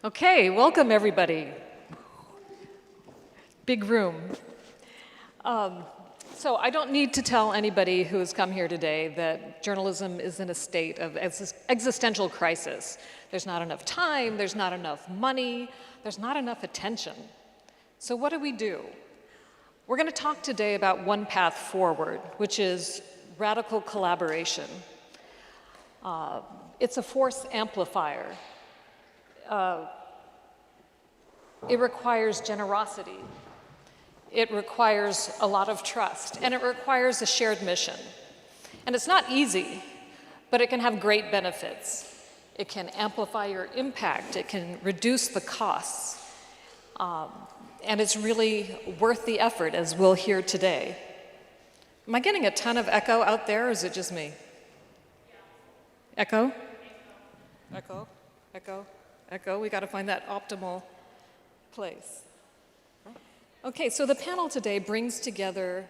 Okay, welcome everybody. Big room. So I don't need to tell anybody who has come here today that journalism is in a state of existential crisis. There's not enough time, there's not enough money, there's not enough attention. So what do? We're going to talk today about one path forward, which is radical collaboration. It's a force amplifier. It requires generosity. It requires a lot of trust, and it requires a shared mission. And it's not easy, but it can have great benefits. It can amplify your impact. It can reduce the costs. And it's really worth the effort, as we'll hear today. Am I getting a ton of echo out there, or is it just me? Echo? Echo? Echo? Echo? We got to find that optimal place. Okay, so the panel today brings together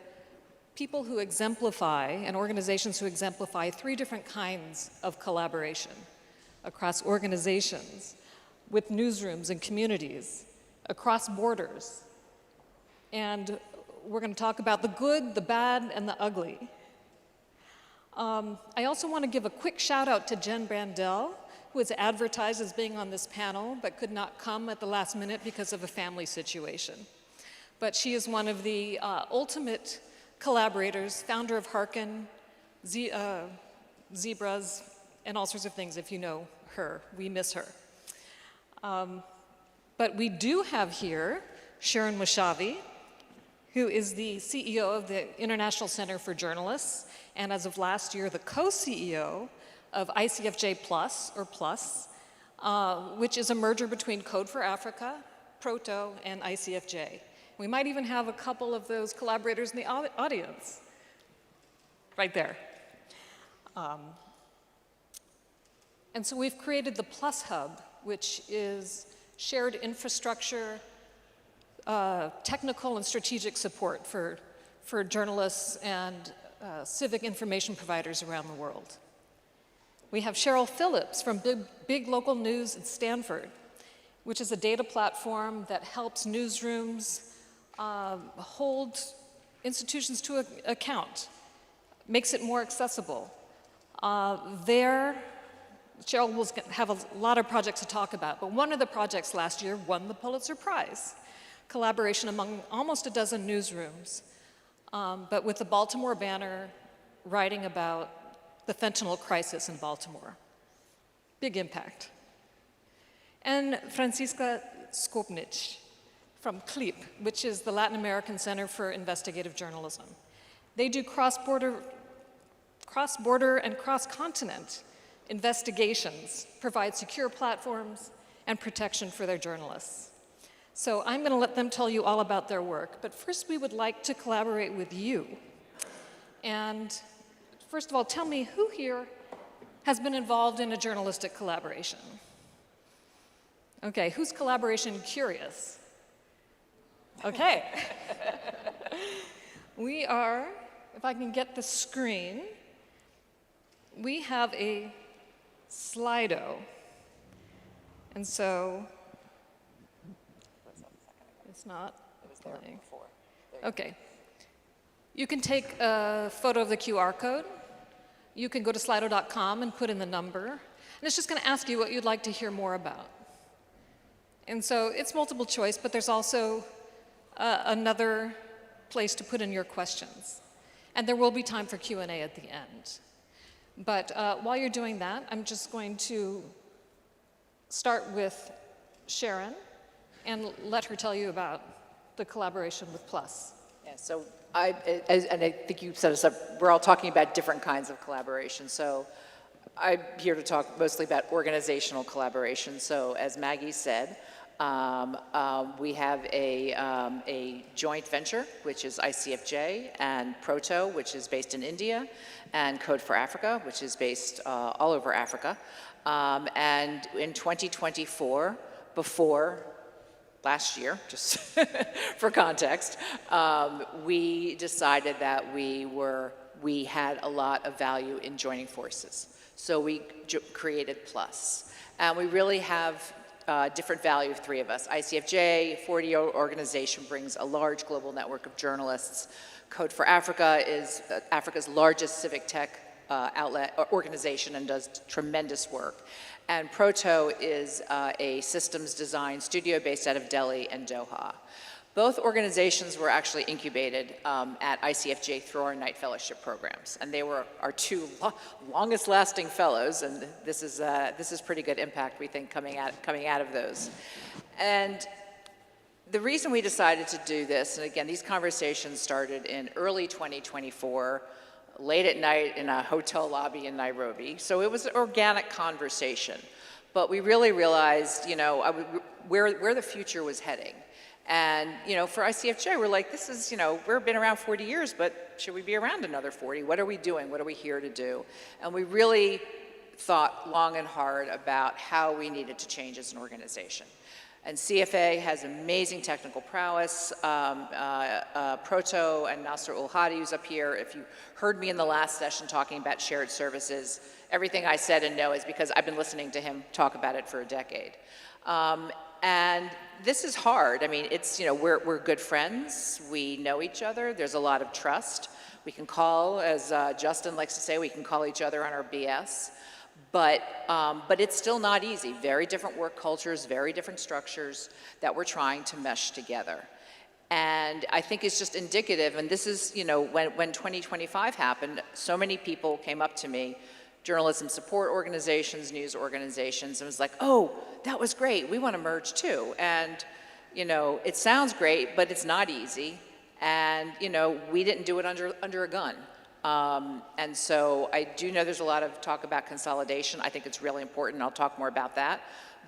people who exemplify and organizations who exemplify three different kinds of collaboration across organizations, with newsrooms and communities, across borders. And we're going to talk about the good, the bad, and the ugly. I also want to give a quick shout out to Jen Brandel, who is advertised as being on this panel, but could not come at the last minute because of a family situation. But she is one of the ultimate collaborators, founder of Hearken, Zebras, and all sorts of things, if you know her. We miss her. But we do have here Sharon Mushavi, who is the CEO of the International Center for Journalists, and as of last year, the co-CEO of ICFJ Plus, or Plus, which is a merger between Code for Africa, Proto, and ICFJ. We might even have a couple of those collaborators in the audience, right there. And so we've created the Plus Hub, which is shared infrastructure, technical and strategic support for journalists and civic information providers around the world. We have Cheryl Phillips from Big Local News at Stanford, which is a data platform that helps newsrooms hold institutions to account, makes it more accessible. Cheryl will have a lot of projects to talk about, but one of the projects last year won the Pulitzer Prize, collaboration among almost a dozen newsrooms, but with the Baltimore Banner writing about the fentanyl crisis in Baltimore. Big impact. And Francisca Skopnic from CLIP, which is the Latin American Center for Investigative Journalism. They do cross-border and cross-continent investigations, provide secure platforms and protection for their journalists. So I'm going to let them tell you all about their work, but first we would like to collaborate with you. And first of all, tell me who here has been involved in a journalistic collaboration? Okay, who's collaboration curious? Okay. We are, if I can get the screen, we have a Slido. And so, it's not playing. Okay. You can take a photo of the QR code. You can go to slido.com and put in the number. And it's just going to ask you what you'd like to hear more about. And so it's multiple choice, but there's also another place to put in your questions. And there will be time for Q&A at the end. But while you're doing that, I'm just going to start with Sharon and let her tell you about the collaboration with Plus. Yeah, so I think you set us up, we're all talking about different kinds of collaboration. So I'm here to talk mostly about organizational collaboration. So as Maggie said, we have a joint venture, which is ICFJ and Proto, which is based in India, and Code for Africa, which is based all over Africa. And in 2024, before last year, just for context, we decided that we had a lot of value in joining forces. So we created Plus. And we really have different value of three of us. ICFJ, 40-year organization, brings a large global network of journalists. Code for Africa is Africa's largest civic tech organization and does tremendous work. And Proto is a systems design studio based out of Delhi and Doha. Both organizations were actually incubated at ICFJ through our night fellowship programs, and they were our two longest lasting fellows, and this is pretty good impact, we think, coming out of those. And the reason we decided to do this, and again, these conversations started in early 2024, late at night in a hotel lobby in Nairobi, so it was an organic conversation, but we really realized, you know, where the future was heading. And, you know, for ICFJ, we're like, this is, you know, we've been around 40 years, but should we be around another 40? What are we doing? What are we here to do? And we really thought long and hard about how we needed to change as an organization. And CFA has amazing technical prowess. Proto and Nasser Ulhadi, who's up here, if you heard me in the last session talking about shared services, everything I said and know is because I've been listening to him talk about it for a decade. And this is hard. I mean, it's, you know, we're good friends. We know each other. There's a lot of trust. We can call, as Justin likes to say, we can call each other on our BS. But it's still not easy. Very different work cultures, very different structures that we're trying to mesh together. And I think it's just indicative, and this is, you know, when 2025 happened, so many people came up to me, journalism support organizations, news organizations, and was like, oh, that was great, we want to merge too. And, you know, it sounds great, but it's not easy. And, you know, we didn't do it under a gun. And so I do know there's a lot of talk about consolidation. I think it's really important, I'll talk more about that.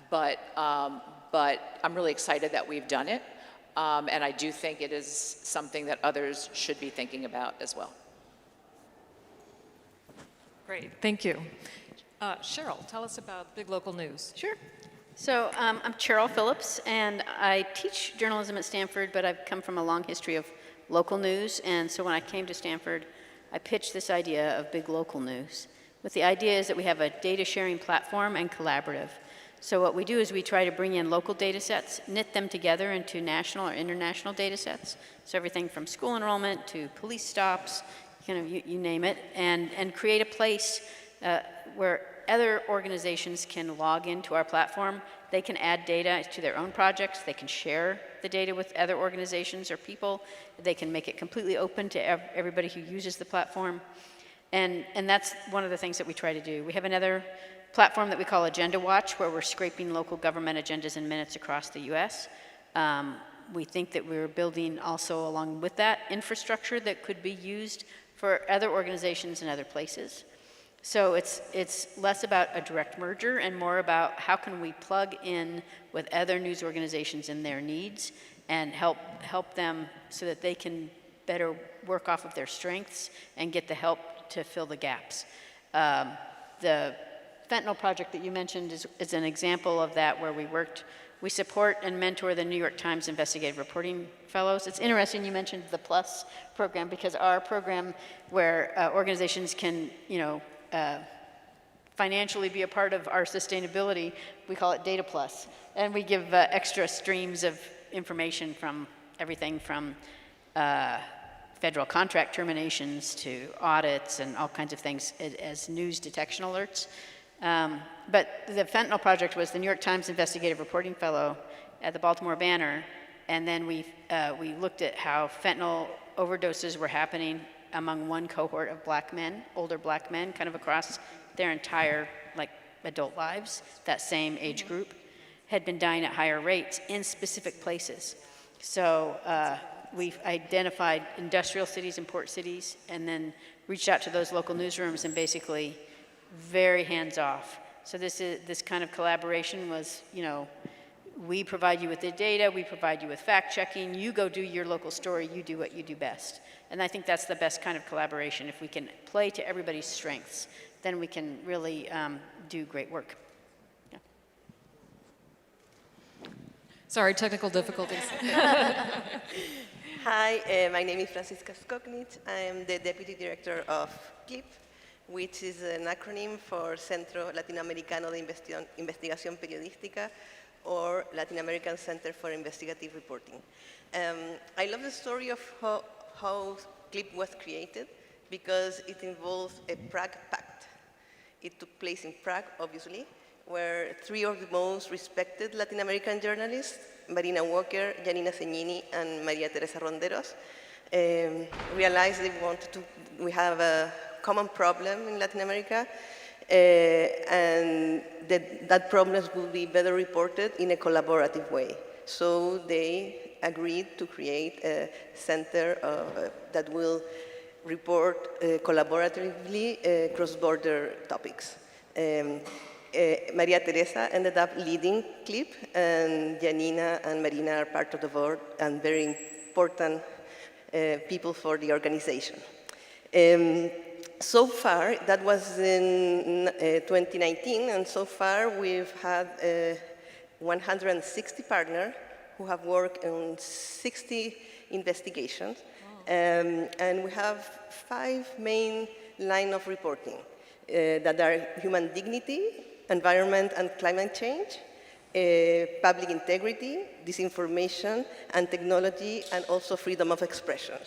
But I'm really excited that we've done it. And I do think it is something that others should be thinking about as well. Great, thank you. Cheryl, tell us about Big Local News. Sure. So I'm Cheryl Phillips, and I teach journalism at Stanford, but I've come from a long history of local news. And so when I came to Stanford, I pitched this idea of Big Local News. But the idea is that we have a data sharing platform and collaborative. So what we do is we try to bring in local data sets, knit them together into national or international data sets. So everything from school enrollment to police stops, you name it, and create a place where other organizations can log into our platform. They can add data to their own projects. They can share the data with other organizations or people. They can make it completely open to everybody who uses the platform. And that's one of the things that we try to do. We have another platform that we call Agenda Watch, where we're scraping local government agendas and minutes across the US. We think that we're building also along with that infrastructure that could be used for other organizations in other places. So it's less about a direct merger and more about how can we plug in with other news organizations and their needs and help them so that they can better work off of their strengths and get the help to fill the gaps. The fentanyl project that you mentioned is an example of that, where we support and mentor the New York Times Investigative Reporting Fellows. It's interesting you mentioned the PLUS program, because our program where organizations can, financially be a part of our sustainability, we call it Data Plus. And we give extra streams of information from everything from federal contract terminations to audits and all kinds of things as news detection alerts. But the fentanyl project was the New York Times Investigative Reporting Fellow at the Baltimore Banner, and then we looked at how fentanyl overdoses were happening among one cohort of black men, older black men, kind of across their entire adult lives. That same age group had been dying at higher rates in specific places. So we've identified industrial cities and port cities, and then reached out to those local newsrooms and basically very hands-off. So this kind of collaboration was, we provide you with the data, we provide you with fact-checking, you go do your local story, you do what you do best. And I think that's the best kind of collaboration. If we can play to everybody's strengths, then we can really do great work. Yeah. Sorry, technical difficulties. Hi, my name is Francisca Skoknich. I am the Deputy Director of CLIP, which is an acronym for Centro Latinoamericano de Investigación Periodística, or Latin American Center for Investigative Reporting. I love the story of how CLIP was created because it involves a Prague Pact. It took place in Prague, obviously, where three of the most respected Latin American journalists, Marina Walker, Janina Zegnini, and Maria Teresa Ronderos, realized we have a common problem in Latin America, and that problems will be better reported in a collaborative way. So they agreed to create a center that will report collaboratively cross-border topics. Maria Teresa ended up leading CLIP, and Janina and Marina are part of the board and very important people for the organization. So far, that was in 2019, and so far we've had 160 partners who have worked on 60 investigations, and we have 5 main lines of reporting that are human dignity, environment and climate change, public integrity, disinformation, and technology, and also freedom of expression.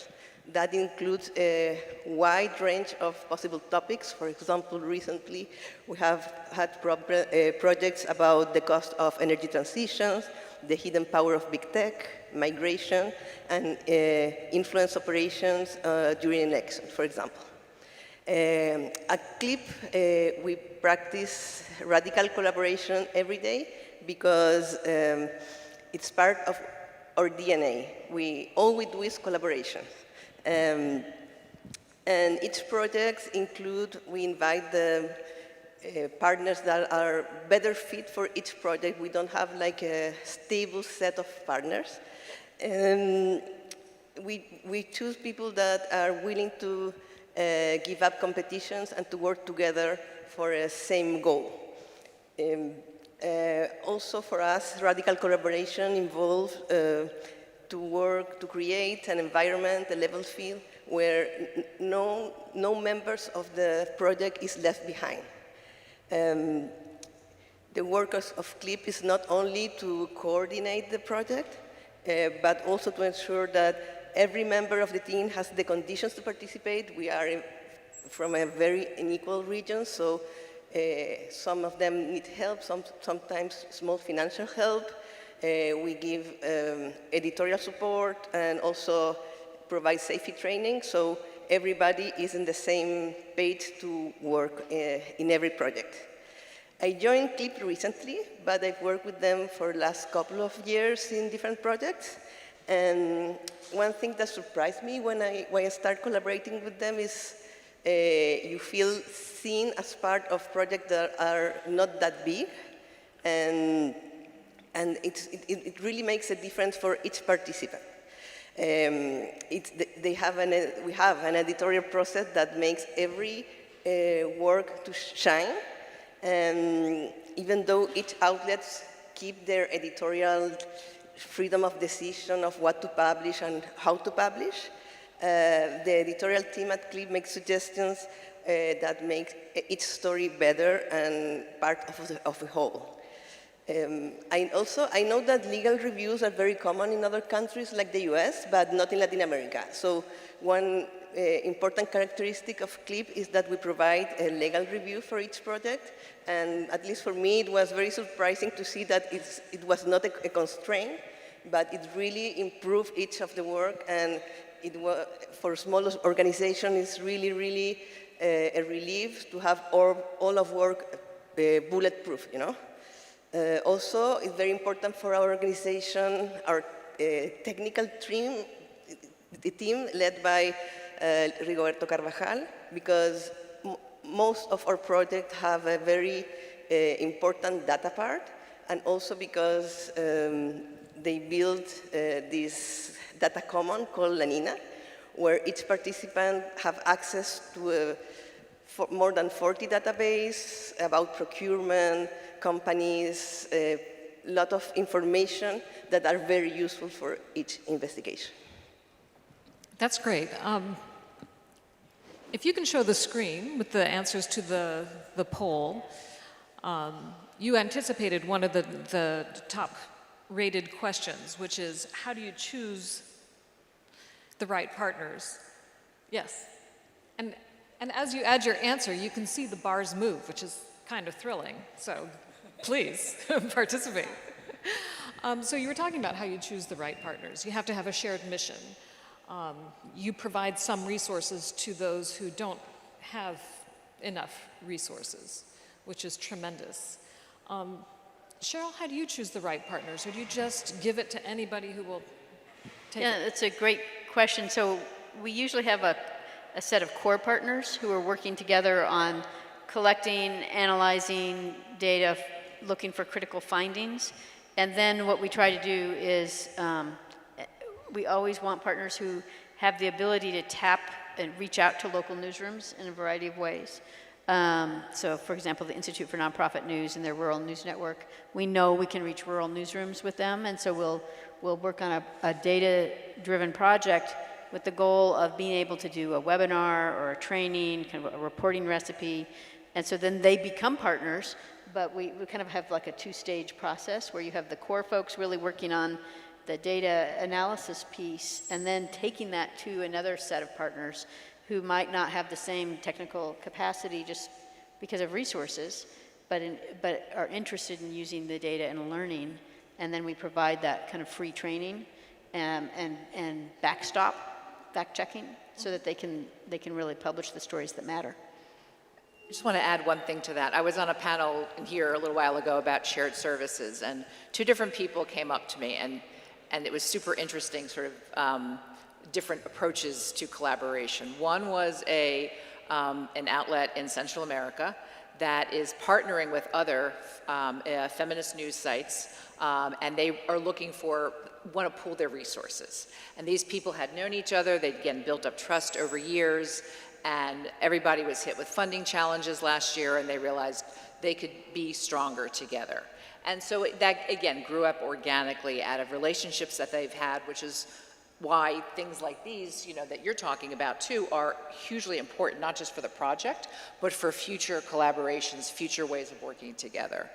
That includes a wide range of possible topics. For example, recently we have had projects about the cost of energy transitions, the hidden power of big tech, migration, and influence operations during elections, for example. At CLIP, we practice radical collaboration every day because it's part of our DNA. All we do is collaboration. And each project we invite the partners that are better fit for each project. We don't have like a stable set of partners. We choose people that are willing to give up competitions and to work together for a same goal. Also for us, radical collaboration involves to create an environment, a level field, where no members of the project is left behind. The work of CLIP is not only to coordinate the project, but also to ensure that every member of the team has the conditions to participate. We are from a very unequal region, so some of them need help, sometimes small financial help. We give editorial support and also provide safety training, so everybody is in the same page to work in every project. I joined CLIP recently, but I've worked with them for the last couple of years in different projects. And one thing that surprised me when I started collaborating with them is you feel seen as part of projects that are not that big, and it really makes a difference for each participant. We have an editorial process that makes every work to shine, and even though each outlet keep their editorial freedom of decision of what to publish and how to publish, the editorial team at CLIP makes suggestions that make each story better and part of the whole. I know that legal reviews are very common in other countries like the US, but not in Latin America. So one important characteristic of CLIP is that we provide a legal review for each project. And at least for me, it was very surprising to see that it was not a constraint, but it really improved each of the work. And for small organizations, it's really, really a relief to have all of work bulletproof, you know? Also, it's very important for our organization, our technical team, the team led by Rigoberto Carvajal, because most of our projects have a very important data part, and also because they built this data common called Lanina, where each participant have access to more than 40 databases about procurement, companies, a lot of information that are very useful for each investigation. That's great. If you can show the screen with the answers to the poll, You anticipated one of the top rated questions, which is, how do you choose the right partners? Yes. And as you add your answer, you can see the bars move, which is kind of thrilling. So please participate. So you were talking about how you choose the right partners. You have to have a shared mission. You provide some resources to those who don't have enough resources, which is tremendous. Cheryl, how do you choose the right partners? Or do you just give it to anybody who will take it? Yeah, that's a great question. So we usually have a set of core partners who are working together on collecting, analyzing data, looking for critical findings. And then what we try to do is we always want partners who have the ability to tap and reach out to local newsrooms in a variety of ways. So for example, the Institute for Nonprofit News and their Rural News Network, we know we can reach rural newsrooms with them, and so we'll work on a data-driven project with the goal of being able to do a webinar or a training, kind of a reporting recipe, and so then they become partners, but we kind of have like a two-stage process where you have the core folks really working on the data analysis piece, and then taking that to another set of partners who might not have the same technical capacity just because of resources, but are interested in using the data and learning, and then we provide that kind of free training and fact-checking, so that they can really publish the stories that matter. I just want to add one thing to that. I was on a panel here a little while ago about shared services, and two different people came up to me, and it was super interesting, sort of different approaches to collaboration. One was an outlet in Central America that is partnering with other feminist news sites, and they are want to pool their resources. And these people had known each other, they'd again built up trust over years, and everybody was hit with funding challenges last year, and they realized they could be stronger together. And so that, again, grew up organically out of relationships that they've had, which is why things like these, that you're talking about too, are hugely important, not just for the project, but for future collaborations, future ways of working together.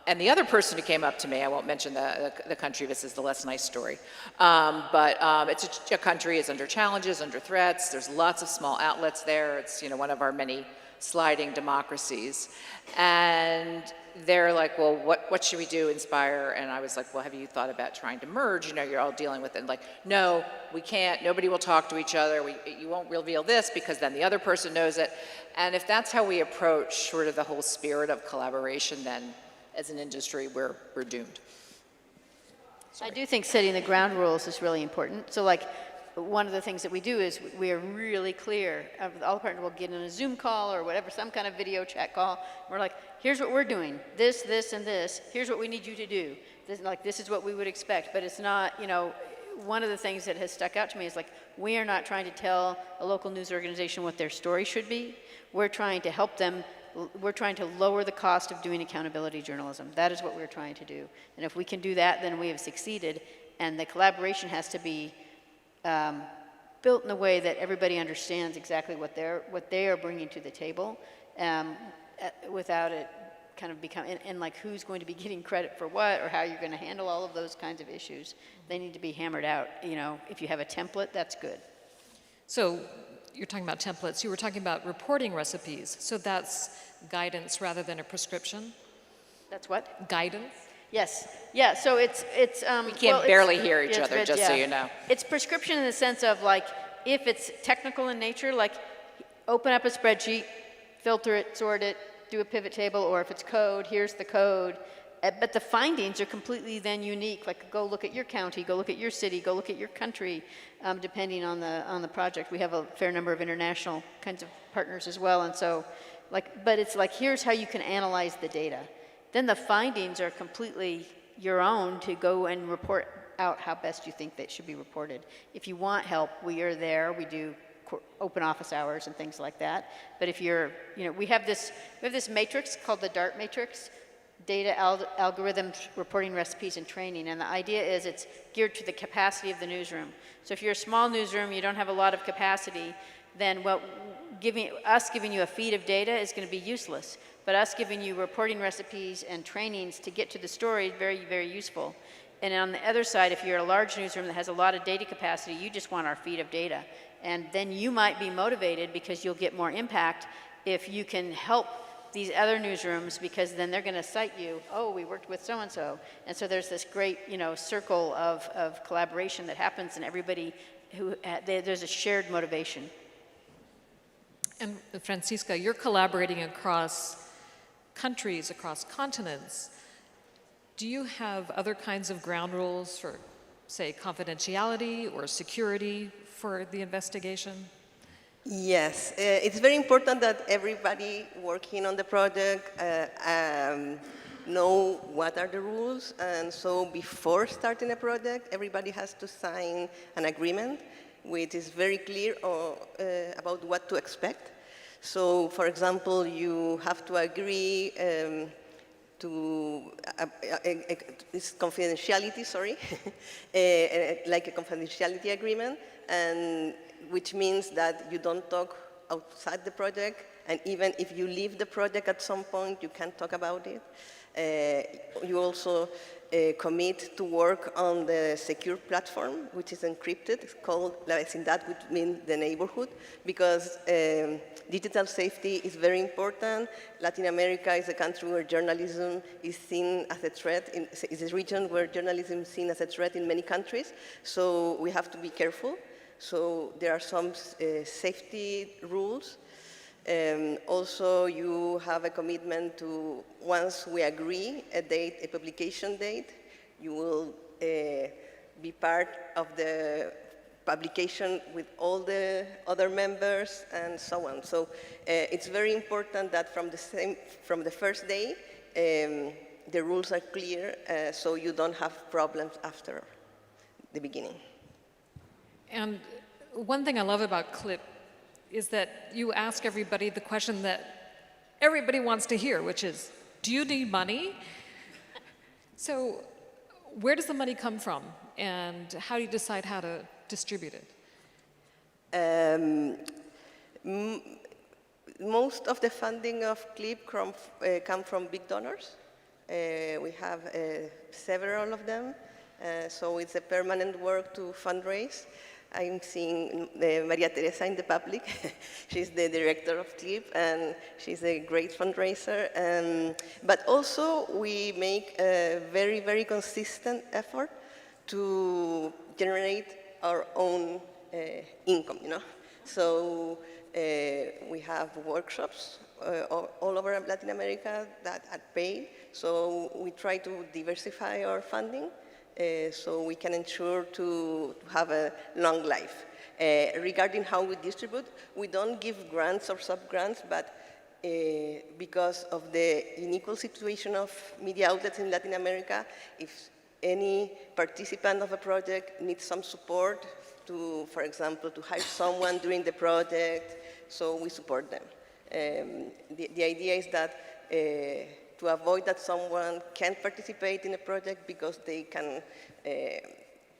And the other person who came up to me, I won't mention the country, this is the less nice story, but it's a country, it's under challenges, under threats, there's lots of small outlets there, it's one of our many sliding democracies. And they're like, well, what should we do, Inspire? And I was like, well, have you thought about trying to merge? You're all dealing with it. And like, no, we can't. Nobody will talk to each other. You won't reveal this because then the other person knows it. And if that's how we approach sort of the whole spirit of collaboration, then as an industry, we're doomed. Sorry. I do think setting the ground rules is really important. So like, one of the things that we do is we are really clear. All the partners will get in a Zoom call or whatever, some kind of video chat call. We're like, here's what we're doing, this, and this. Here's what we need you to do. This is what we would expect. But it's not, one of the things that has stuck out to me is like, we are not trying to tell a local news organization what their story should be. We're trying to help them. We're trying to lower the cost of doing accountability journalism. That is what we're trying to do. And if we can do that, then we have succeeded. And the collaboration has to be built in a way that everybody understands exactly what they are bringing to the table, without it kind of becoming, and like who's going to be getting credit for what, or how you're going to handle all of those kinds of issues. They need to be hammered out. If you have a template, that's good. So you're talking about templates. You were talking about reporting recipes. So that's guidance rather than a prescription? That's what? Guidance? Yes. Yeah, so it's we can't barely hear each other, just so you know. It's prescription in the sense of like, if it's technical in nature, like open up a spreadsheet, filter it, sort it, do a pivot table, or if it's code, here's the code. But the findings are completely then unique. Like go look at your county, go look at your city, go look at your country, depending on the project. We have a fair number of international kinds of partners as well, and so but it's like, here's how you can analyze the data. Then the findings are completely your own to go and report out how best you think they should be reported. If you want help, we are there. We do open office hours and things like that. But if you're, we have this matrix called the DART matrix, data algorithms, reporting recipes, and training. And the idea is it's geared to the capacity of the newsroom. So if you're a small newsroom, you don't have a lot of capacity, then giving you a feed of data is going to be useless. But us giving you reporting recipes and trainings to get to the story, very, very useful. And on the other side, if you're a large newsroom that has a lot of data capacity, you just want our feed of data. And then you might be motivated because you'll get more impact if you can help these other newsrooms, because then they're going to cite you, oh, we worked with so-and-so. And so there's this great, circle of collaboration that happens, and everybody there's a shared motivation. And Francisca, you're collaborating across countries, across continents. Do you have other kinds of ground rules for, say, confidentiality or security for the investigation? Yes, it's very important that everybody working on the project know what are the rules, and so before starting a project, everybody has to sign an agreement which is very clear about what to expect. So, for example, you have to agree to this confidentiality, sorry, like a confidentiality agreement, and which means that you don't talk outside the project, and even if you leave the project at some point, you can't talk about it. You also commit to work on the secure platform, which is encrypted. It's called La Vecindad, which means the neighborhood, because digital safety is very important. Latin America is a country where journalism is seen as a threat, is a region where journalism is seen as a threat in many countries, so we have to be careful. So there are some safety rules. Also, you have a commitment to, once we agree a date, a publication date, you will be part of the publication with all the other members and so on. So it's very important that from the first day, the rules are clear, so you don't have problems after the beginning. And one thing I love about CLIP is that you ask everybody the question that everybody wants to hear, which is, do you need money? So where does the money come from, and how do you decide how to distribute it? Most of the funding of CLIP come from big donors. We have several of them, so it's a permanent work to fundraise. I'm seeing Maria Teresa in the public. She's the director of CLIP, and she's a great fundraiser. But also, we make a very, very consistent effort to generate our own income, So we have workshops all over Latin America that are paid. So we try to diversify our funding. So we can ensure to have a long life. Regarding how we distribute, we don't give grants or sub-grants, but because of the unequal situation of media outlets in Latin America, if any participant of a project needs some support to, for example, to hire someone during the project, so we support them. The idea is that to avoid that someone can't participate in a project because they can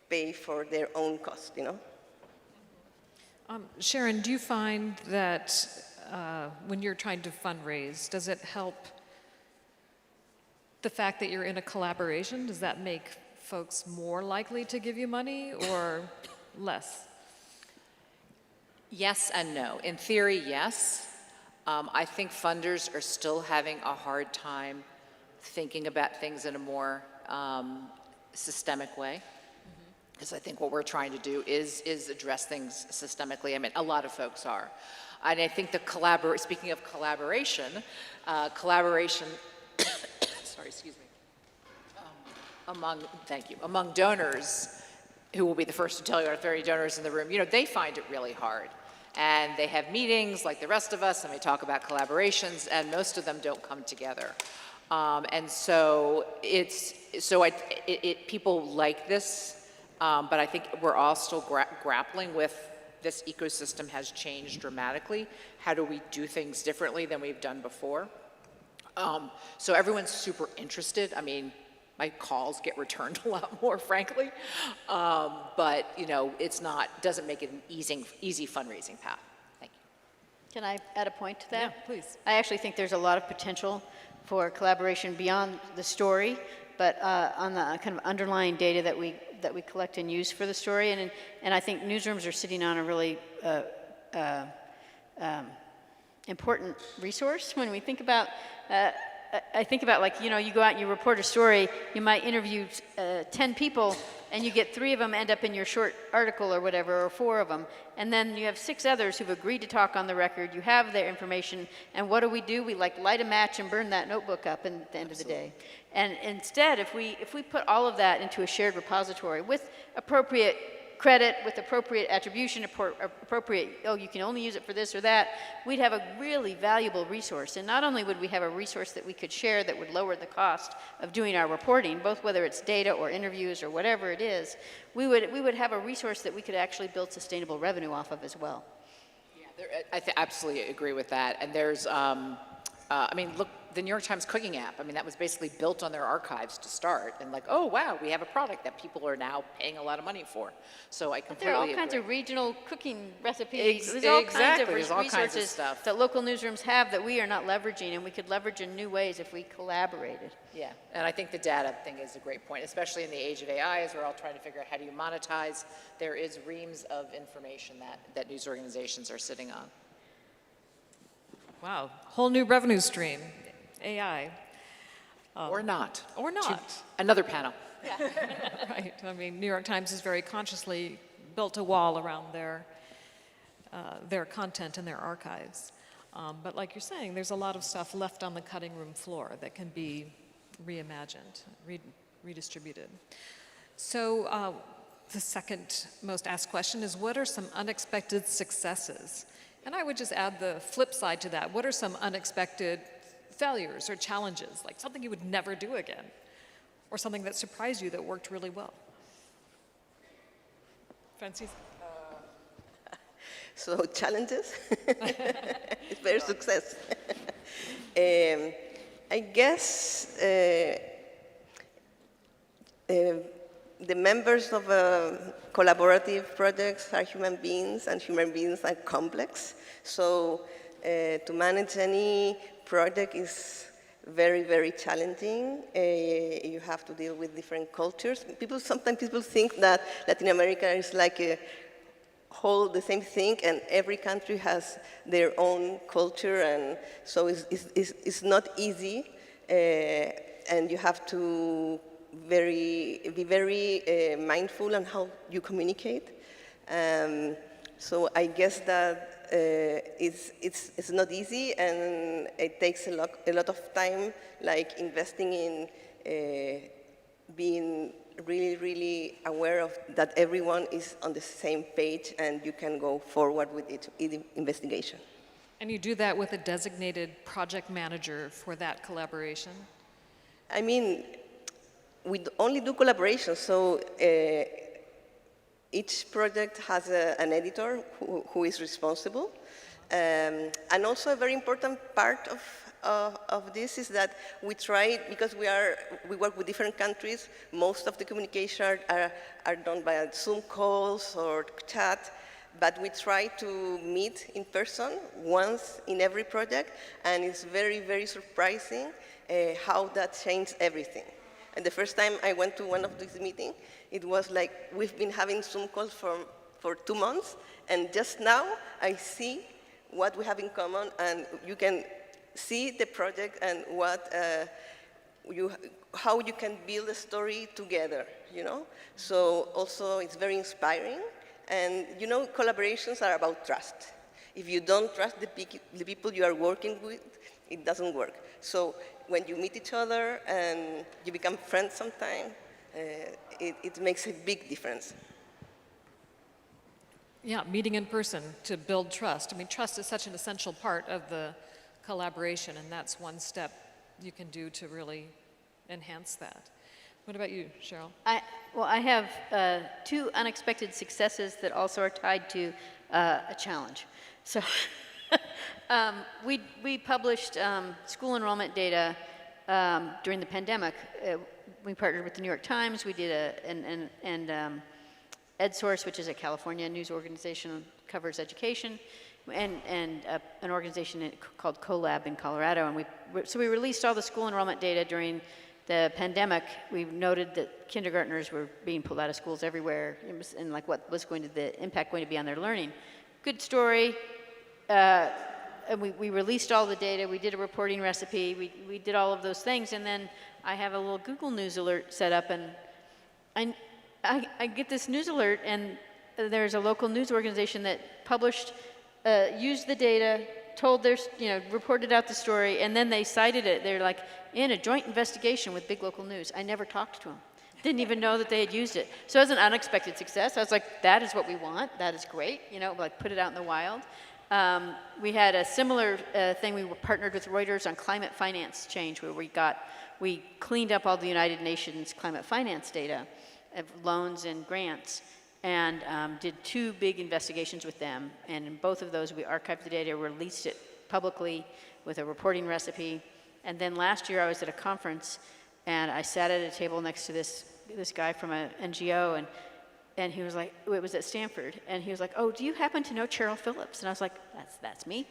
pay for their own cost, Sharon, do you find that when you're trying to fundraise, does it help the fact that you're in a collaboration? Does that make folks more likely to give you money or less? Yes and no. In theory, yes. I think funders are still having a hard time thinking about things in a more systemic way. Because I think what we're trying to do is address things systemically. I mean, a lot of folks are. And I think speaking of collaboration, sorry, excuse me, among donors, who will be the first to tell you are 30 donors in the room, they find it really hard. And they have meetings like the rest of us, and we talk about collaborations, and most of them don't come together. And so people like this, but I think we're all still grappling with this ecosystem has changed dramatically. How do we do things differently than we've done before? So everyone's super interested. I mean, my calls get returned a lot more, frankly, but doesn't make it an easy fundraising path. Thank Can I add a point to that? Yeah, please. I actually think there's a lot of potential for collaboration beyond the story, but on the kind of underlying data that we collect and use for the story. And I think newsrooms are sitting on a really important resource when we think about. I think about, like, you know, you go out and you report a story, you might interview 10 people, and you get 3 of them end up in your short article or whatever, or 4 of them, and then you have 6 others who've agreed to talk on the record, you have their information, and what do? We like light a match and burn that notebook up at the end of the day. And instead, if we put all of that into a shared repository with appropriate credit, with appropriate attribution, appropriate, oh, you can only use it for this or that, we'd have a really valuable resource. And not only would we have a resource that we could share that would lower the cost of doing our reporting, both whether it's data or interviews or whatever it is, we would have a resource that we could actually build sustainable revenue off of as well. Yeah, I absolutely agree with that. And there's, I mean, look, the New York Times cooking app, I mean, that was basically built on their archives to start. And like, oh, wow, we have a product that people are now paying a lot of money for. So I completely There are all agree. kinds of regional cooking recipes. There's all kinds of There's all kinds of resources stuff. that local newsrooms have that we are not leveraging, and we could leverage in new ways if we collaborated. Yeah, and I think the data thing is a great point, especially in the age of AI, as we're all trying to figure out how do you monetize. There is reams of information that news organizations are sitting on. Wow, whole new revenue stream, AI. Or not. Or not. Another panel. Right. I mean, New York Times has very consciously built a wall around their content and their archives. But like you're saying, there's a lot of stuff left on the cutting room floor that can be reimagined, redistributed. So the second most asked question is, what are some unexpected successes? And I would just add the flip side to that. What are some unexpected failures or challenges, like something you would never do again, or something that surprised you that worked really well? Francis? So challenges, it's very success. I guess the members of collaborative projects are human beings, and human beings are complex. So to manage any project is very, very challenging. You have to deal with different cultures. Sometimes people think that Latin America is like a whole, the same thing, and every country has their own culture, and so it's not easy, and you have to be very mindful on how you communicate. So I guess that it's not easy, and it takes a lot of time, like investing in being really, really aware of that everyone is on the same page and you can go forward with each investigation. And you do that with a designated project manager for that collaboration? I mean, we only do collaboration, so each project has an editor who is responsible. And also a very important part of this is that we try, because we work with different countries, most of the communication are done by Zoom calls or chat, but we try to meet in person once in every project, and it's very, very surprising how that changed everything. And the first time I went to one of these meetings, it was like we've been having Zoom calls for 2 months, and just now I see what we have in common, and you can see the project and how you can build a story together, you know? So also it's very inspiring, and you know, collaborations are about trust. If you don't trust the people you are working with, it doesn't work. So when you meet each other and you become friends sometime, it makes a big difference. Yeah, meeting in person to build trust. I mean, trust is such an essential part of the collaboration, and that's one step you can do to really enhance that. What about you, Cheryl? I have 2 unexpected successes that also are tied to a challenge. So we published school enrollment data during the pandemic. We partnered with the New York Times. We did EdSource, which is a California news organization, covers education. and an organization called CoLab in Colorado. And we released all the school enrollment data during the pandemic. We noted that kindergartners were being pulled out of schools everywhere, and like what was the impact going to be on their learning. Good story. And we released all the data. We did a reporting recipe. We did all of those things, and then I have a little Google News alert set up, and I get this news alert, and there's a local news organization that published, used the data, told their, reported out the story, and then they cited it. They're like, in a joint investigation with Big Local News. I never talked to them. Didn't even know that they had used it. So it was an unexpected success. I was like, that is what we want. That is great. Like put it out in the wild. We had a similar thing. We were partnered with Reuters on climate finance change, where we cleaned up all the United Nations climate finance data of loans and grants, and did 2 big investigations with them. And in both of those, we archived the data, released it publicly with a reporting recipe. And then last year, I was at a conference, and I sat at a table next to this guy from an NGO, and he was like, it was at Stanford, and he was like, oh, do you happen to know Cheryl Phillips? And I was like, that's me.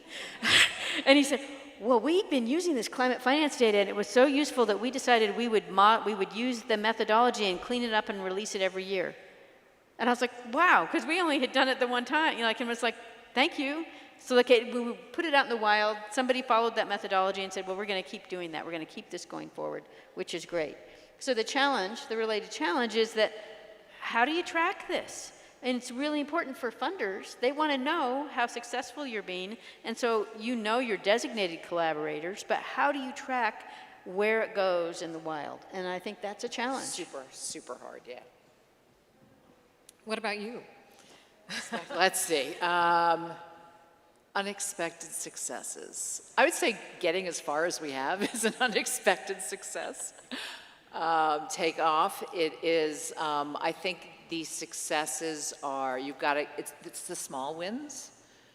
And he said, well, we've been using this climate finance data, and it was so useful that we decided we would use the methodology and clean it up and release it every year. And I was like, wow, because we only had done it the one time. And it was like, thank you. So we put it out in the wild. Somebody followed that methodology and said, well, we're going to keep doing that. We're going to keep this going forward, which is great. So the related challenge is that, how do you track this? And it's really important for funders. They want to know how successful you're being. And so your designated collaborators, but how do you track where it goes in the wild? And I think that's a challenge. Super, super hard, yeah. What about you? Let's see. Unexpected successes. I would say getting as far as we have is an unexpected success. Take off. It is, I think these successes are, it's the small wins,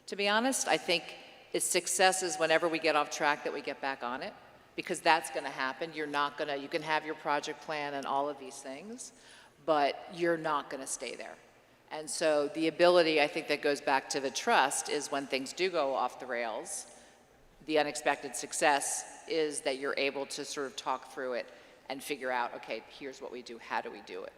to be honest. I think it's successes whenever we get off track that we get back on it, because that's going to happen. You can have your project plan and all of these things, but you're not going to stay there. And so the ability, I think, that goes back to the trust is when things do go off the rails, the unexpected success is that you're able to sort of talk through it and figure out, okay, here's what we do, how do we do it?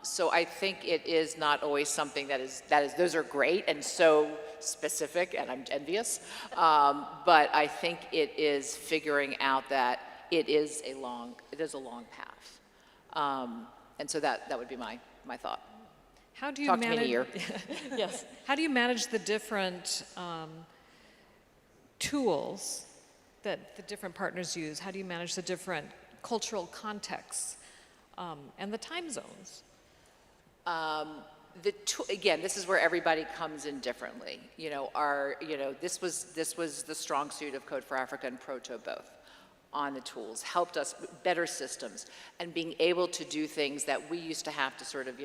So I think it is not always something those are great and so specific, and I'm envious, but I think it is figuring out that it is a long path. And so that would be my thought. How do you Talk to me in a year. Yes. How do you manage the different tools that the different partners use? How do you manage the different cultural contexts and the time zones? Again, this is where everybody comes in differently. This was the strong suit of Code for Africa and Proto both on the tools, helped us better systems and being able to do things that we used to have to sort of,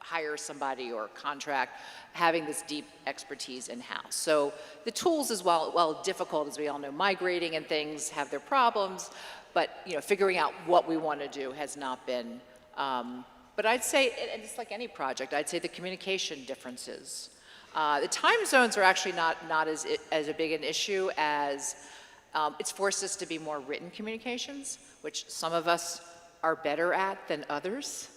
hire somebody or contract, having this deep expertise in-house. So the tools, as while difficult, as we all know, migrating and things have their problems, but figuring out what we want to do has not been. But I'd say, and it's like any project, I'd say the communication differences. The time zones are actually not as a big an issue as it's forced us to be more written communications, which some of us are better at than others.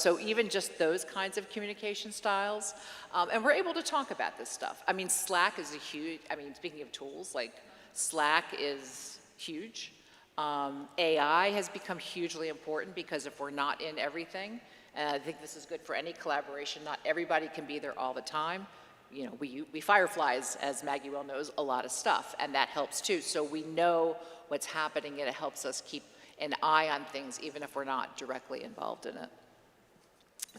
So even just those kinds of communication styles, and we're able to talk about this stuff. I mean, Slack is speaking of tools, like Slack is huge. AI has become hugely important because if we're not in everything, and I think this is good for any collaboration, not everybody can be there all the time. We fireflies, as Maggie well knows, a lot of stuff, and that helps too. So we know what's happening, and it helps us keep an eye on things, even if we're not directly involved in it.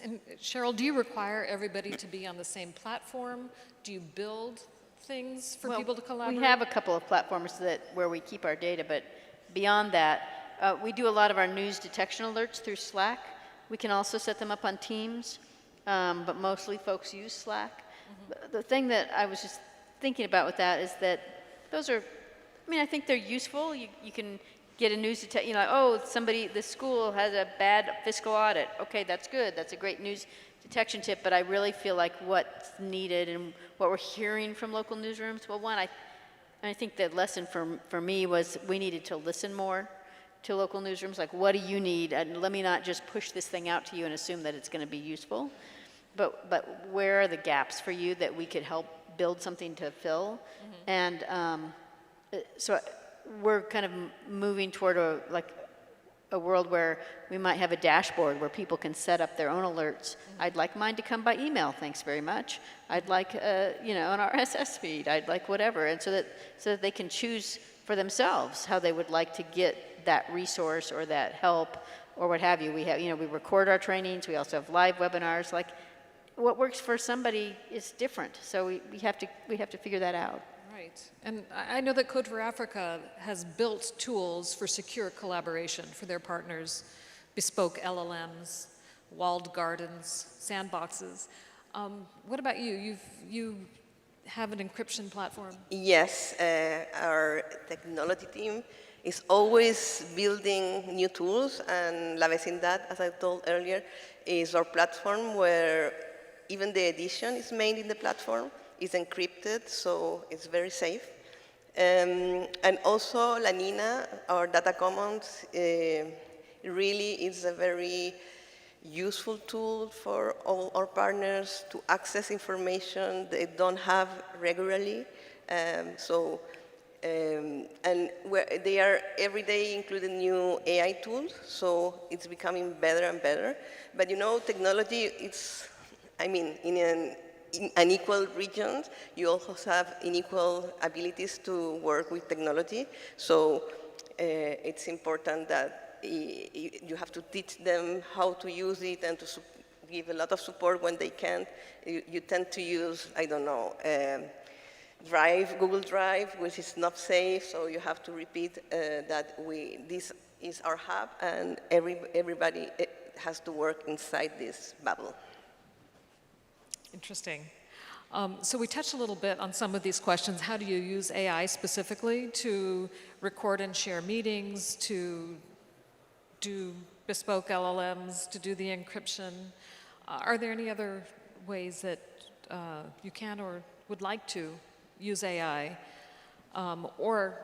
And Cheryl, do you require everybody to be on the same platform? Do you build things for people to collaborate? We have a couple of platforms where we keep our data, but beyond that, we do a lot of our news detection alerts through Slack. We can also set them up on Teams, but mostly folks use Slack. Mm-hmm. The thing that I was just thinking about with that is that those are, I think they're useful. You can get a news oh, this school has a bad fiscal audit. Okay, that's good. That's a great news detection tip, but I really feel like what's needed and what we're hearing from local newsrooms, well, one, I think the lesson for me was we needed to listen more to local newsrooms, like what do you need? And let me not just push this thing out to you and assume that it's going to be useful, but where are the gaps for you that we could help build something to fill? And so we're kind of moving toward a world where we might have a dashboard where people can set up their own alerts. I'd like mine to come by email, thanks very much. I'd like, an RSS feed. I'd like whatever, and so that they can choose for themselves how they would like to get that resource or that help or what have you. We have, we record our trainings. We also have live webinars. Like, what works for somebody is different. So we have to figure that out. Right. And I know that Code for Africa has built tools for secure collaboration for their partners, bespoke LLMs, walled gardens, sandboxes. What about you? You have an encryption platform? Yes, our technology team is always building new tools, and La Vecindad, as I told earlier, is our platform where even the edition is made in the platform. It's encrypted, so it's very safe. And also La Nina, our data commons, really is a very useful tool for all our partners to access information they don't have regularly. And they are every day including new AI tools, so it's becoming better and better. But technology, in unequal regions, you also have unequal abilities to work with technology. So it's important that you have to teach them how to use it and to give a lot of support when they can't. You tend to use, Google Drive, which is not safe, so you have to repeat that this is our hub, and everybody has to work inside this bubble. Interesting. So we touched a little bit on some of these questions. How do you use AI specifically to record and share meetings, to do bespoke LLMs, to do the encryption? Are there any other ways that you can or would like to use AI, or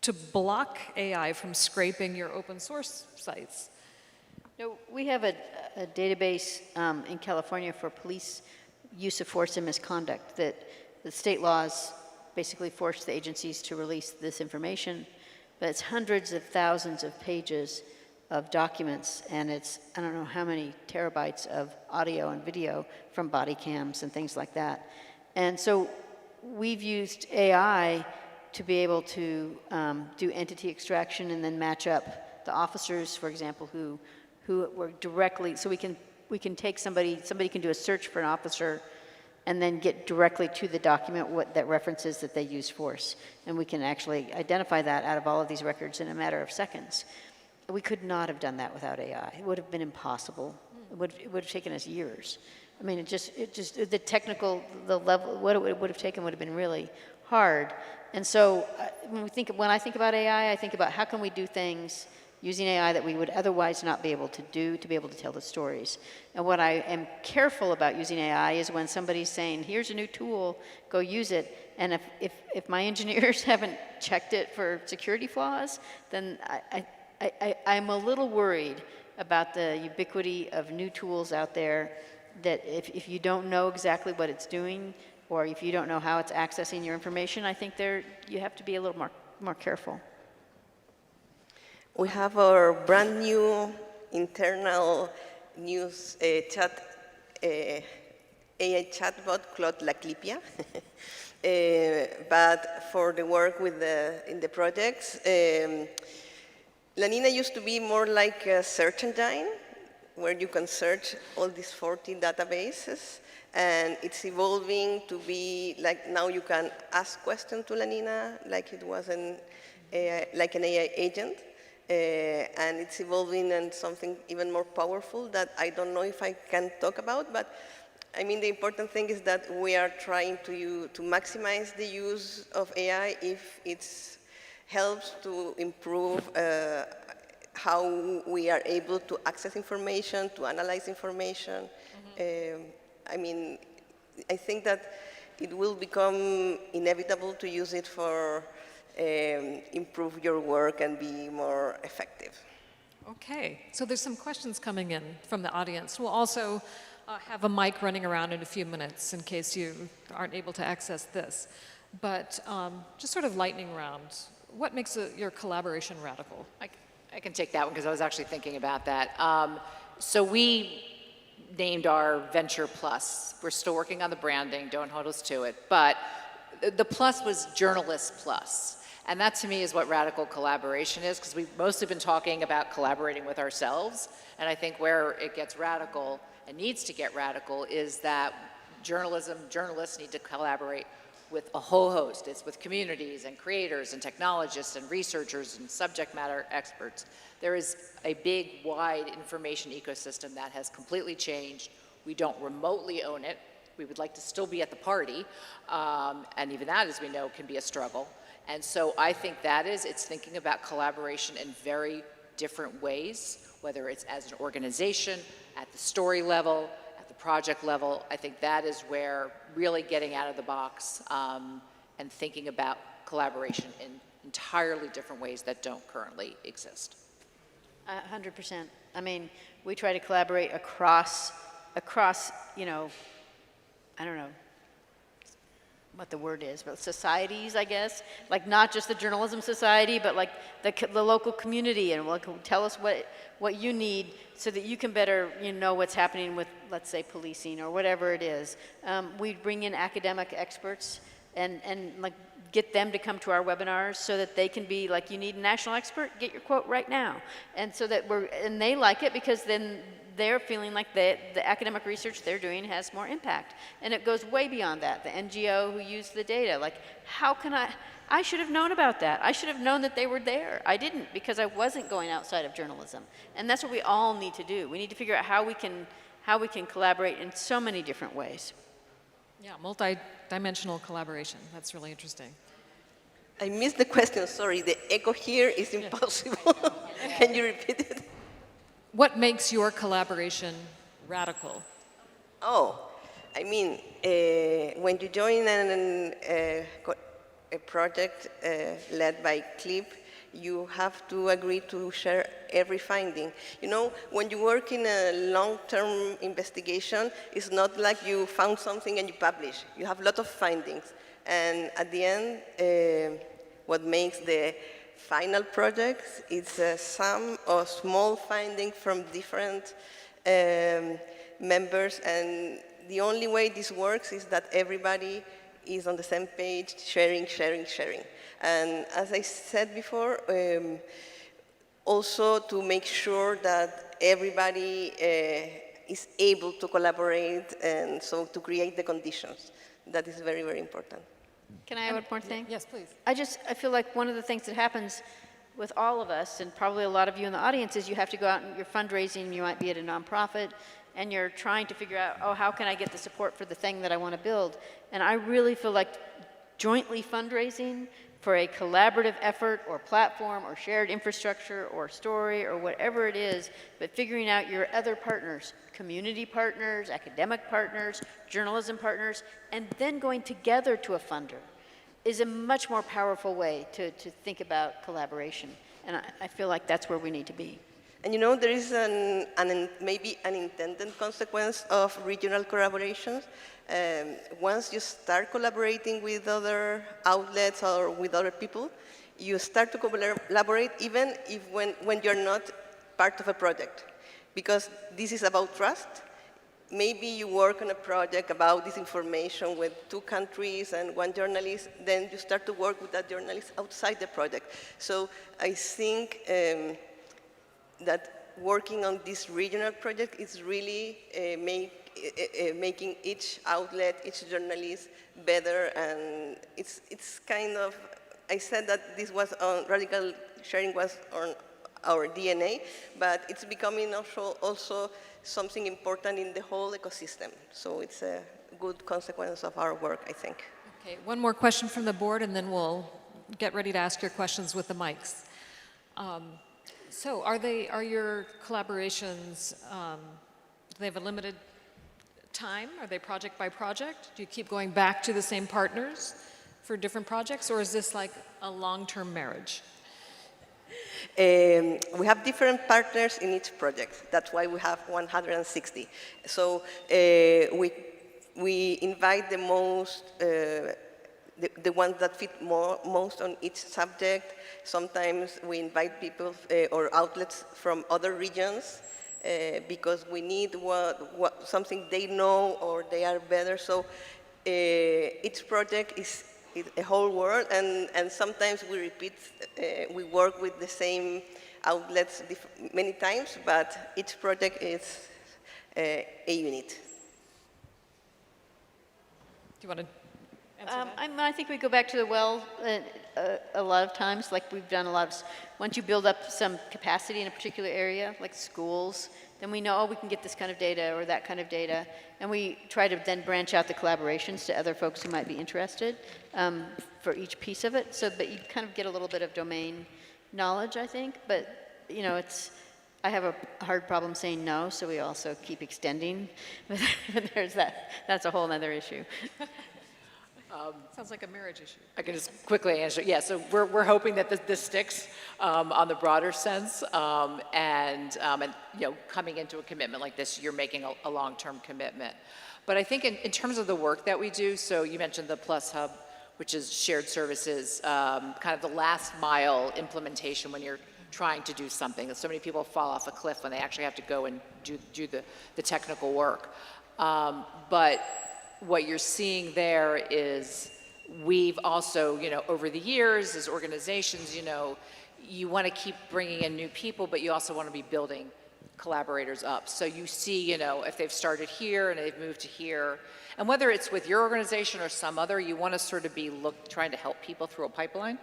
to block AI from scraping your open source sites? No, we have a database in California for police use of force and misconduct that the state laws basically force the agencies to release this information, but it's hundreds of thousands of pages of documents, and it's I don't know how many terabytes of audio and video from body cams and things like that. And so we've used AI to be able to do entity extraction and then match up the officers, for example, who were directly, so we can take somebody can do a search for an officer and then get directly to the document that references that they use force. And we can actually identify that out of all of these records in a matter of seconds. We could not have done that without AI. It would have been impossible. It would have taken us years. I mean, the technical, the level, what it would have taken would have been really hard. And so when I think about AI, I think about how can we do things using AI that we would otherwise not be able to do to be able to tell the stories. And what I am careful about using AI is when somebody's saying, here's a new tool, go use it. And if my engineers haven't checked it for security flaws, then I'm a little worried about the ubiquity of new tools out there that if you don't know exactly what it's doing, or if you don't know how it's accessing your information, I think you have to be a little more careful. We have our brand new internal news AI chatbot, Claude Laclipia. But for the work in the projects, La Nina used to be more like a search engine, where you can search all these 40 databases, and it's evolving to be like now you can ask questions to La Nina like it was like an AI agent. And it's evolving and something even more powerful that I don't know if I can talk about, but I mean the important thing is that we are trying to maximize the use of AI if it's helps to improve how we are able to access information, to analyze information. I mean, I think that it will become inevitable to use it for improve your work and be more effective. Okay, so there's some questions coming in from the audience. We'll also have a mic running around in a few minutes in case you aren't able to access this. But just sort of lightning round, what makes your collaboration radical? I can take that one because I was actually thinking about that. So we named our Venture Plus. We're still working on the branding, don't hold us to it. But the plus was Journalist Plus. And that to me is what radical collaboration is, because we've mostly been talking about collaborating with ourselves. And I think where it gets radical and needs to get radical is that journalists need to collaborate with a whole host. It's with communities and creators and technologists and researchers and subject matter experts. There is a big, wide information ecosystem that has completely changed. We don't remotely own it. We would like to still be at the party. And even that, as we know, can be a struggle. And so I think it's thinking about collaboration in very different ways, whether it's as an organization, at the story level, at the project level. I think that is where really getting out of the box and thinking about collaboration in entirely different ways that don't currently exist. 100%. I mean, we try to collaborate across, you know, I don't know what the word is, but societies, I guess, like not just the journalism society, but like the local community, and like, tell us what you need so that you can better know what's happening with, let's say, policing or whatever it is. We bring in academic experts and like get them to come to our webinars so that they can be like, you need a national expert, get your quote right now. And so that and they like it because then they're feeling like the academic research they're doing has more impact. And it goes way beyond that. The NGO who used the data, like, how can I should have known about that. I should have known that they were there. I didn't, because I wasn't going outside of journalism. And that's what we all need to do. We need to figure out how we can collaborate in so many different ways. Yeah, multi-dimensional collaboration. That's really interesting. I missed the question, sorry. The echo here is impossible. Can you repeat it? What makes your collaboration radical? Oh, I mean, when you join a project led by CLIP, you have to agree to share every finding. You know, when you work in a long-term investigation, it's not like you found something and you publish. You have a lot of findings. And at the end, what makes the final projects is a sum of small findings from different members, and the only way this works is that everybody is on the same page, sharing. And as I said before, also to make sure that everybody is able to collaborate, and so to create the conditions. That is very, very important. Can I add one more thing? Yes, please. I feel like one of the things that happens with all of us, and probably a lot of you in the audience, is you have to go out and you're fundraising, you might be at a nonprofit, and you're trying to figure out, oh, how can I get the support for the thing that I want to build? And I really feel like jointly fundraising for a collaborative effort or platform or shared infrastructure or story or whatever it is, but figuring out your other partners, community partners, academic partners, journalism partners, and then going together to a funder is a much more powerful way to think about collaboration. And I feel like that's where we need to be. And you know, there is maybe an intended consequence of regional collaborations. Once you start collaborating with other outlets or with other people, you start to collaborate even if when you're not part of a project. Because this is about trust. Maybe you work on a project about this information with 2 countries and 1 journalist, then you start to work with that journalist outside the project. So I think that working on this regional project is really making each outlet, each journalist better, and it's kind of, I said that this was on radical sharing was on our DNA, but it's becoming also something important in the whole ecosystem. So it's a good consequence of our work, I think. Okay, one more question from the board, and then we'll get ready to ask your questions with the mics. So are your collaborations, do they have a limited time? Are they project by project? Do you keep going back to the same partners for different projects, or is this like a long-term marriage? We have different partners in each project. That's why we have 160. So we invite the most, the ones that fit most on each subject. Sometimes we invite people or outlets from other regions because we need something they know or they are better. So each project is a whole world, and sometimes we repeat, we work with the same outlets many times, but each project is a unit. Do you want to answer that? I think we go back to the well a lot of times, like we've done a lot of, once you build up some capacity in a particular area, like schools, then we know, oh, we can get this kind of data or that kind of data, and we try to then branch out the collaborations to other folks who might be interested for each piece of it, so that you kind of get a little bit of domain knowledge, I think, but you know, I have a hard problem saying no, so we also keep extending, but there's that's a whole other issue. Sounds like a marriage issue. I can just quickly answer. Yeah, so we're hoping that this sticks on the broader sense, and you know, coming into a commitment like this, you're making a long-term commitment. But I think in terms of the work that we do, so you mentioned the Plus Hub, which is shared services, kind of the last mile implementation when you're trying to do something. So many people fall off a cliff when they actually have to go and do the technical work. But what you're seeing there is we've also, you know, over the years as organizations, you know, you want to keep bringing in new people, but you also want to be building collaborators up. So you see, you know, if they've started here and they've moved to here, and whether it's with your organization or some other, you want to sort of be trying to help people through a pipeline.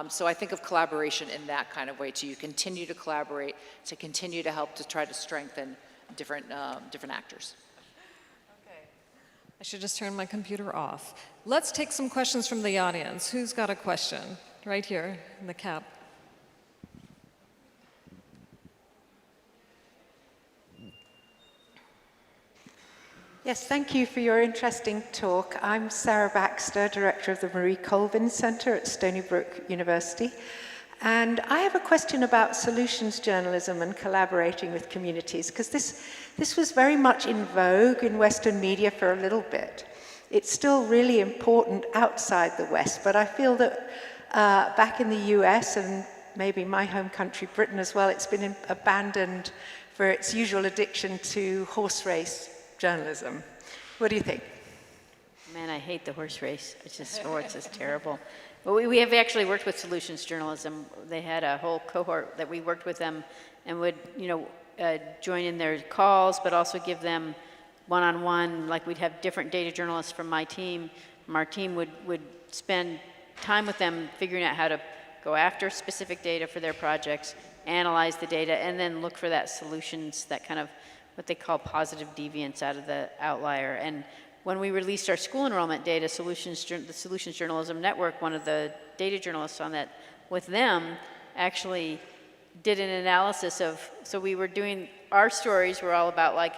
So I think of collaboration in that kind of way too. You continue to collaborate, to continue to help to try to strengthen different actors. I should just turn my computer off. Let's take some questions from the audience. Who's got a question? Right here in the cap. Yes, thank you for your interesting talk. I'm Sarah Baxter, Director of the Marie Colvin Center at Stony Brook University. And I have a question about solutions journalism and collaborating with communities, because this was very much in vogue in Western media for a little bit. It's still really important outside the West, but I feel that back in the US and maybe my home country, Britain as well, it's been abandoned for its usual addiction to horse race journalism. What do you think? Man, I hate the horse race. It's just terrible. But we have actually worked with solutions journalism. They had a whole cohort that we worked with them and would, you know, join in their calls, but also give them one-on-one, like we'd have different data journalists from my team. Our team would spend time with them figuring out how to go after specific data for their projects, analyze the data, and then look for that solutions, that kind of what they call positive deviance out of the outlier. And when we released our school enrollment data, the Solutions Journalism Network, one of the data journalists on that with them actually did an analysis of, so we were doing, our stories were all about like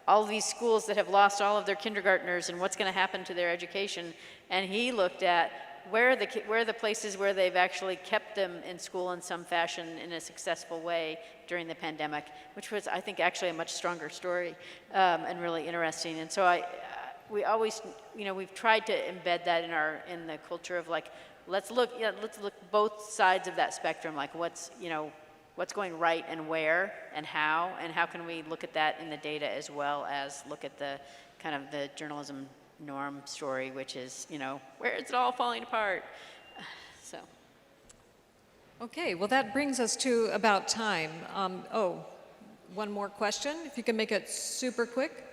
all of these schools that have lost all of their kindergartners and what's going to happen to their education. And he looked at where are the places where they've actually kept them in school in some fashion in a successful way during the pandemic, which was, I think, actually a much stronger story and really interesting. And so we always, you know, we've tried to embed that in the culture of like, let's look both sides of that spectrum, like what's going right and where and how can we look at that in the data as well as look at the kind of the journalism norm story, which is, you know, where is it all falling apart? So. Okay, well that brings us to about time. One more question, if you can make it super quick.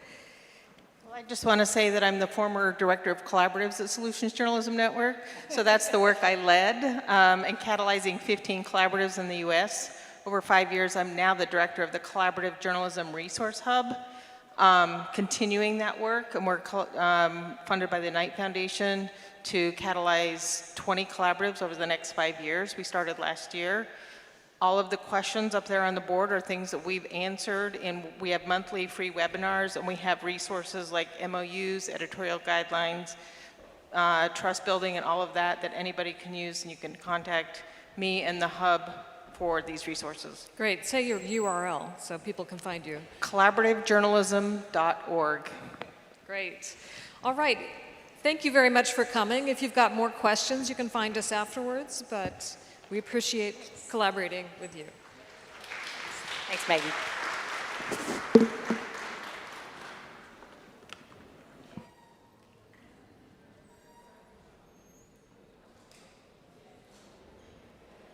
Well, I just want to say that I'm the former director of collaboratives at Solutions Journalism Network. So that's the work I led in catalyzing 15 collaboratives in the US. Over 5 years, I'm now the director of the Collaborative Journalism Resource Hub. continuing that work, and we're funded by the Knight Foundation to catalyze 20 collaboratives over the next 5 years. We started last year. All of the questions up there on the board are things that we've answered, and we have monthly free webinars, and we have resources like MOUs, editorial guidelines, trust building, and all of that that anybody can use, and you can contact me and the hub for these resources. Great. Say your URL so people can find you. collaborativejournalism.org. Great. All right. Thank you very much for coming. If you've got more questions, you can find us afterwards, but we appreciate collaborating with you. Thanks, Maggie.